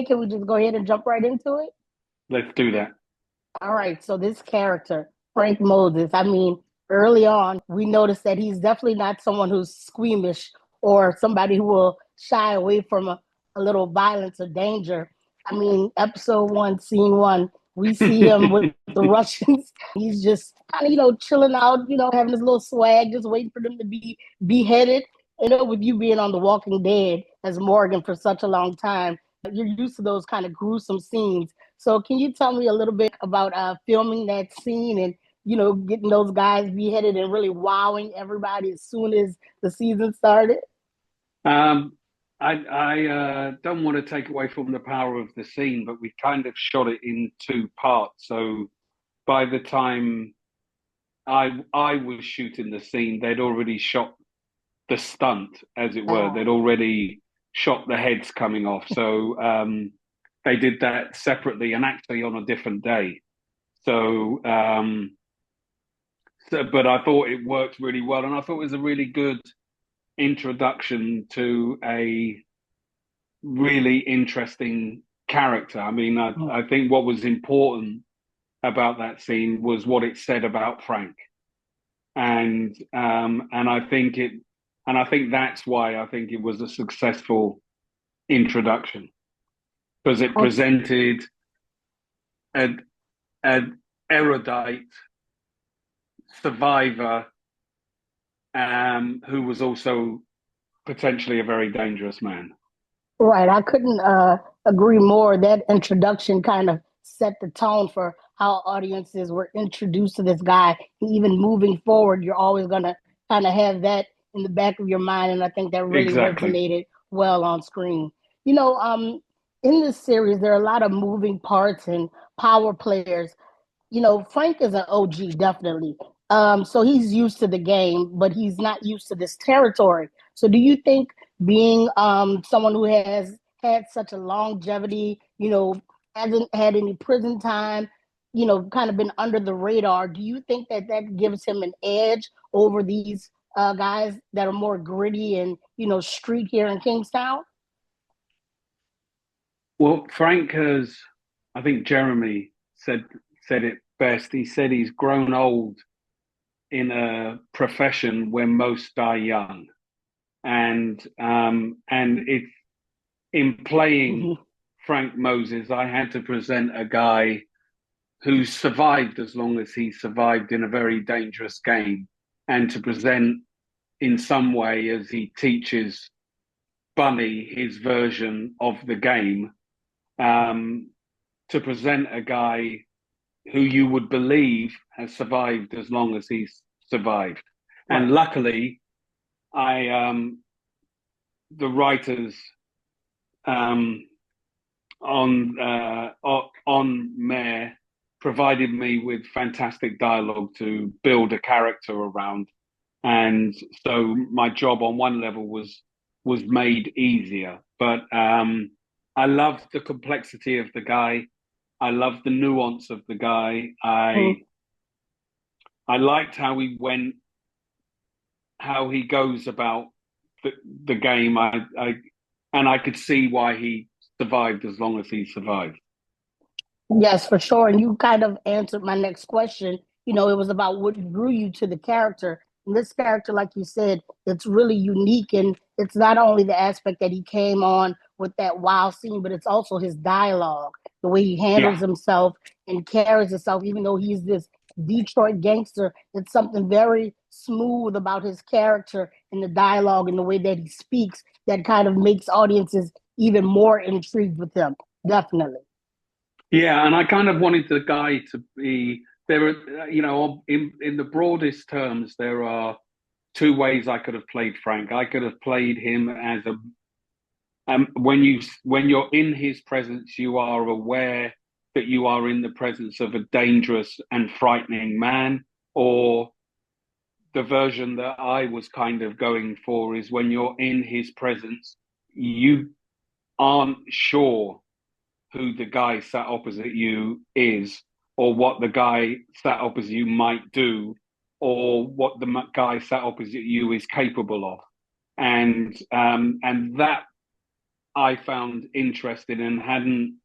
Can we just go ahead and jump right into it? Let's do that. All right. So this character, Frank Moses, I mean, early on, we noticed that he's definitely not someone who's squeamish or somebody who will shy away from a little violence or danger. I mean, episode one, scene one, we see him with the Russians. He's just kind of, chilling out, having his little swag, just waiting for them to be beheaded. With you being on The Walking Dead as Morgan for such a long time, you're used to those kind of gruesome scenes. So can you tell me a little bit about filming that scene and getting those guys beheaded and really wowing everybody as soon as the season started? Um, I don't want to take away from the power of the scene, but we kind of shot it in two parts. So by the time I was shooting the scene, they'd already shot the stunt, as it were. Uh, They'd already shot the heads coming off. So they did that separately and actually on a different day. So, but I thought it worked really well, and I thought it was a really good introduction to a really interesting character. I mean, I think what was important about that scene was what it said about Frank, and I think that's why I think it was a successful introduction because it okay. presented an, an erudite survivor who was also potentially a very dangerous man. Right. I couldn't agree more. That introduction kind of set the tone for how audiences were introduced to this guy. And even moving forward, you're always going to kind of have that in the back of your mind. And I think that really Exactly. resonated well on screen. In this series, there are a lot of moving parts and power players. Frank is an OG, definitely. So he's used to the game, but he's not used to this territory. So do you think being someone who has had such a longevity, hasn't had any prison time, kind of been under the radar, do you think that that gives him an edge over these guys that are more gritty and, street here in Kingstown? Well, Frank has, I think Jeremy said it best. He said he's grown old in a profession where most die young, and it's in playing Mm-hmm. Frank Moses, I had to present a guy who survived as long as he survived in a very dangerous game, and to present in some way as he teaches Bunny his version of the game, um, to present a guy who you would believe has survived as long as he's survived. And Right. luckily, I the writers um, on Mayor provided me with fantastic dialogue to build a character around, and so my job on one level was made easier. But I loved the complexity of the guy. I loved the nuance of the guy. Mm-hmm. I liked how he goes about the, the game. And I could see why he survived as long as he survived. Yes, for sure. And you kind of answered my next question. It was about what drew you to the character. And this character, like you said, it's really unique. And it's not only the aspect that he came on with that wow scene, but it's also his dialogue, the way he handles Yeah, himself and carries himself, even though he's this Detroit gangster. It's something very smooth about his character and the dialogue and the way that he speaks that kind of makes audiences even more intrigued with him. Definitely. yeah, and I kind of wanted the guy to be there. In the broadest terms, there are two ways I could have played Frank. I could have played him as a when you're in his presence, you are aware that you are in the presence of a dangerous and frightening man. Or the version that I was kind of going for is when you're in his presence, you aren't sure who the guy sat opposite you is, or what the guy sat opposite you might do, or what the guy sat opposite you is capable of, and that I found interesting and hadn't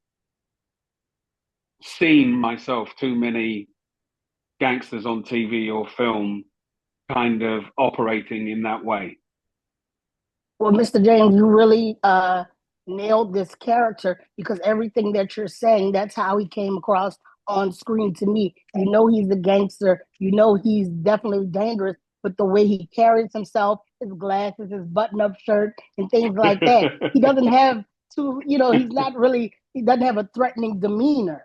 seen myself too many gangsters on TV or film kind of operating in that way. Well, Mr. James, you really nailed this character because everything that you're saying, that's how he came across on screen to me. You know he's a gangster. You know he's definitely dangerous, but the way he carries himself, his glasses, his button-up shirt, and things like that, he doesn't have to, he's not really, he doesn't have a threatening demeanor.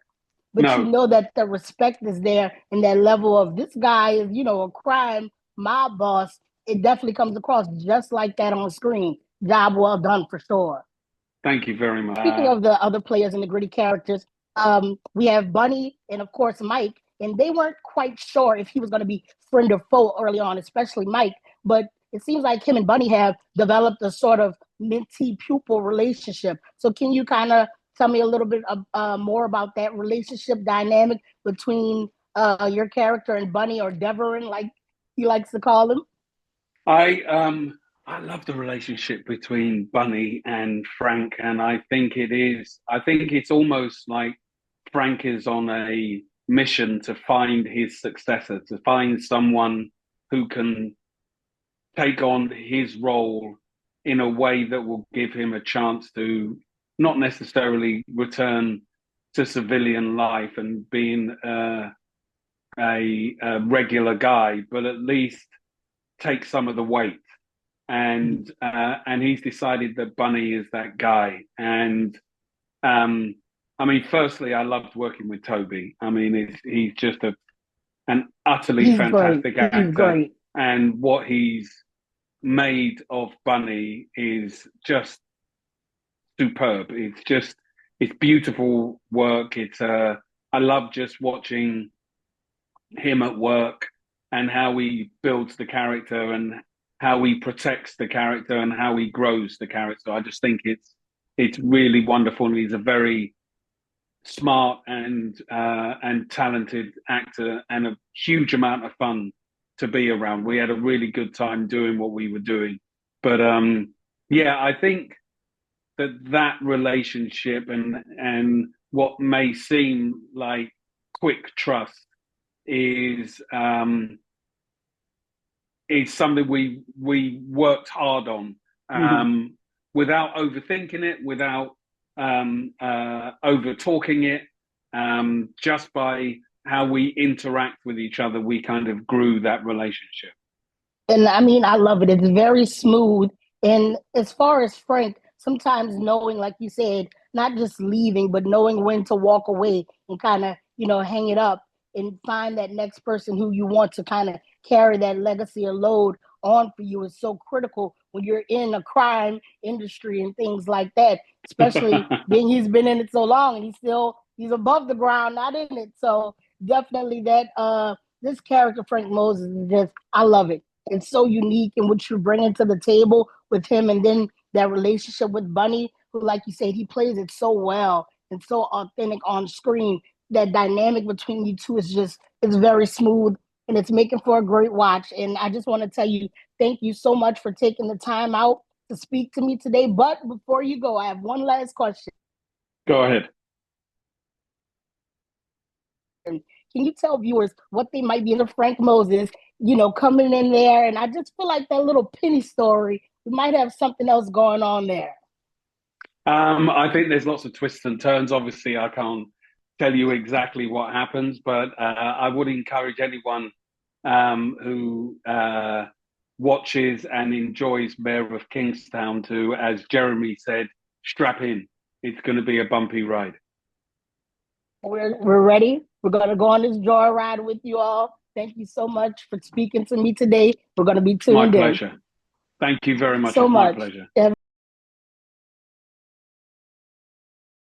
But you No, know that the respect is there and that level of this guy is, a crime mob boss. It definitely comes across just like that on screen. Job well done for sure. thank you very much. Speaking of the other players and the gritty characters, we have Bunny and of course Mike, and they weren't quite sure if he was going to be friend or foe early on, especially Mike. But it seems like him and Bunny have developed a sort of mentee pupil relationship. So can you kind of tell me a little bit more about that relationship dynamic between your character and Bunny, or Deverin, like he likes to call him? I love the relationship between Bunny and Frank, and I think it's almost like Frank is on a mission to find his successor, to find someone who can take on his role in a way that will give him a chance to not necessarily return to civilian life and being a regular guy, but at least take some of the weight. And he's decided that Bunny is that guy. And I mean, firstly, I loved working with Toby. I mean, he's just an utterly He's great. fantastic He's actor, great. and what he's made of Bunny is just superb. It's beautiful work. I love just watching him at work and how he builds the character and how he protects the character and how he grows the character. I just think it's really wonderful. And he's a very smart and talented actor and a huge amount of fun to be around. We had a really good time doing what we were doing. But yeah, I think that relationship and what may seem like quick trust is something we worked hard on, without overthinking it, without over talking it, just by how we interact with each other, we kind of grew that relationship. And I mean, I love it. It's very smooth. And as far as Frank, sometimes knowing, like you said, not just leaving, but knowing when to walk away and kind of, hang it up and find that next person who you want to kind of carry that legacy or load on for you is so critical when you're in a crime industry and things like that, especially being he's been in it so long and he's above the ground, not in it. So definitely that this character, Frank Moses, is just, I love it. It's so unique in what you're bringing to the table with him, and then that relationship with Bunny, who, like you said, he plays it so well and so authentic on screen. That dynamic between you two is just, it's very smooth and it's making for a great watch. And I just want to tell you, thank you so much for taking the time out to speak to me today. But before you go, I have one last question. Go ahead. Can you tell viewers what they might be into Frank Moses, coming in there? And I just feel like that little penny story, we might have something else going on there. I think there's lots of twists and turns. Obviously, I can't tell you exactly what happens, but I would encourage anyone who watches and enjoys Mayor of Kingstown to, as Jeremy said, strap in. It's going to be a bumpy ride. We're ready. We're going to go on this joyride with you all. Thank you so much for speaking to me today. We're going to be tuned in. My pleasure. Thank you very much. So It's my much. pleasure.